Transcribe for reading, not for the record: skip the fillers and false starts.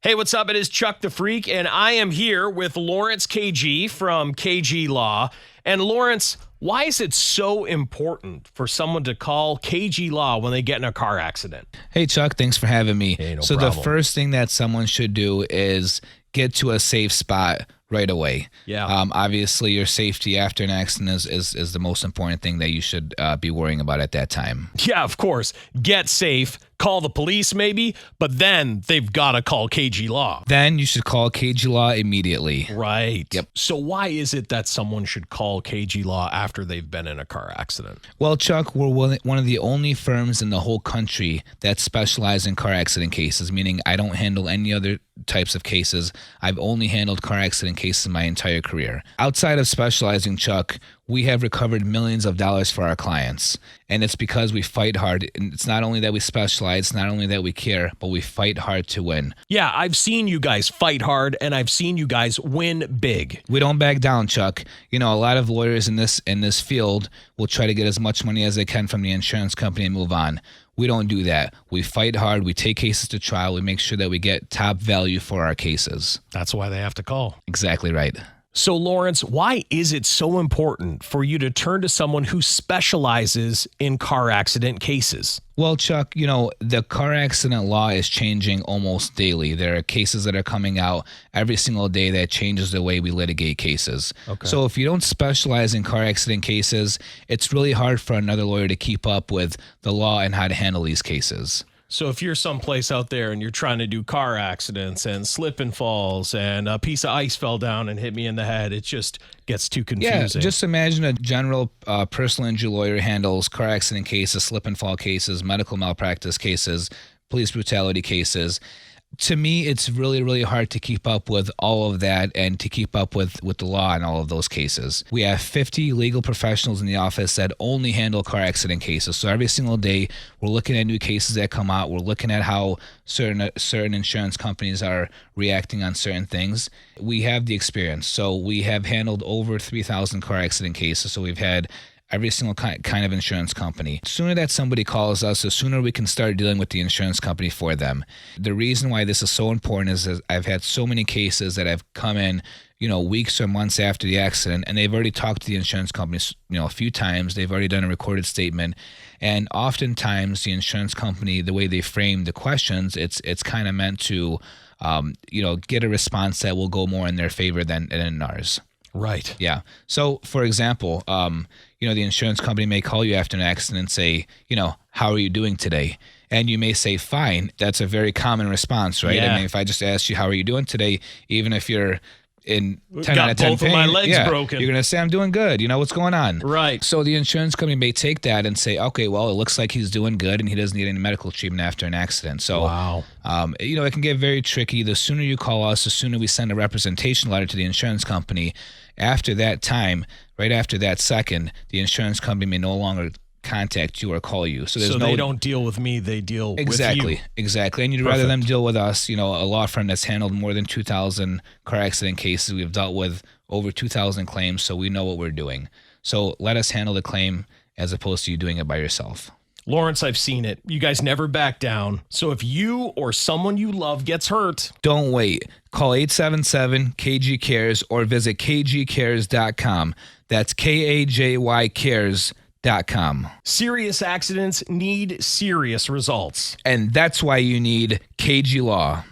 Hey, what's up? It is Chuck the Freak, and I am here with Lawrence Kajy from Kajy Law. And Lawrence, why is it so important for someone to call Kajy Law when they get in a car accident? Hey, Chuck, thanks for having me. Hey, no so problem. The first thing that someone should do is get to a safe spot right away. Yeah. Obviously, your safety after an accident is the most important thing that you should be worrying about at that time. Yeah, of course. Get safe, call the police maybe, but then they've got to call Kajy Law. Then you should call Kajy Law immediately. Right. Yep. So why is it that someone should call Kajy Law after they've been in a car accident? Well, Chuck, we're one of the only firms in the whole country that specialize in car accident cases, meaning I don't handle any other types of cases. I've only handled car accident cases my entire career. Outside of specializing, Chuck, we have recovered millions of dollars for our clients. And it's because we fight hard. And it's not only that we specialize, it's not only that we care, but we fight hard to win. Yeah, I've seen you guys fight hard, and I've seen you guys win big. We don't back down, Chuck. You know, a lot of lawyers in this field will try to get as much money as they can from the insurance company and move on. We don't do that. We fight hard. We take cases to trial. We make sure that we get top value for our cases. That's why they have to call. Exactly right. So, Lawrence, why is it so important for you to turn to someone who specializes in car accident cases? Well, Chuck, you know, the car accident law is changing almost daily. There are cases that are coming out every single day that changes the way we litigate cases. Okay. So if you don't specialize in car accident cases, it's really hard for another lawyer to keep up with the law and how to handle these cases. So if you're someplace out there and you're trying to do car accidents and slip and falls and a piece of ice fell down and hit me in the head, it just gets too confusing. Yeah, just imagine a general personal injury lawyer handles car accident cases, slip and fall cases, medical malpractice cases, police brutality cases. To me, it's really, really hard to keep up with all of that and to keep up with the law in all of those cases. We have 50 legal professionals in the office that only handle car accident cases. So every single day, we're looking at new cases that come out. We're looking at how certain insurance companies are reacting on certain things. We have the experience. So we have handled over 3,000 car accident cases. So we've had every single kind of insurance company. The sooner that somebody calls us, the sooner we can start dealing with the insurance company for them. The reason why this is so important is that I've had so many cases that have come in, weeks or months after the accident, and they've already talked to the insurance companies, a few times. They've already done a recorded statement. And oftentimes the insurance company, the way they frame the questions, it's kind of meant to, get a response that will go more in their favor than in ours. Right. Yeah. So, for example, the insurance company may call you after an accident and say, how are you doing today? And you may say, fine. That's a very common response, right? Yeah. I mean, if I just asked you, how are you doing today, even if you're in 10 out of 10 both of my legs broken, you're going to say, I'm doing good. What's going on? Right. So the insurance company may take that and say, okay, well, it looks like he's doing good and he doesn't need any medical treatment after an accident. So, wow. It can get very tricky. The sooner you call us, the sooner we send a representation letter to the insurance company. After that time, right after that second, the insurance company may no longer contact you or call you. So they don't deal with me, they deal with you. Exactly. And you'd rather them deal with us, a law firm that's handled more than 2,000 car accident cases. We've dealt with over 2,000 claims, so we know what we're doing. So let us handle the claim as opposed to you doing it by yourself. Lawrence, I've seen it. You guys never back down. So if you or someone you love gets hurt, don't wait. Call 877-KG Cares or visit kgcares.com. That's KAJY Cares.com. Serious accidents need serious results. And that's why you need Kajy Law.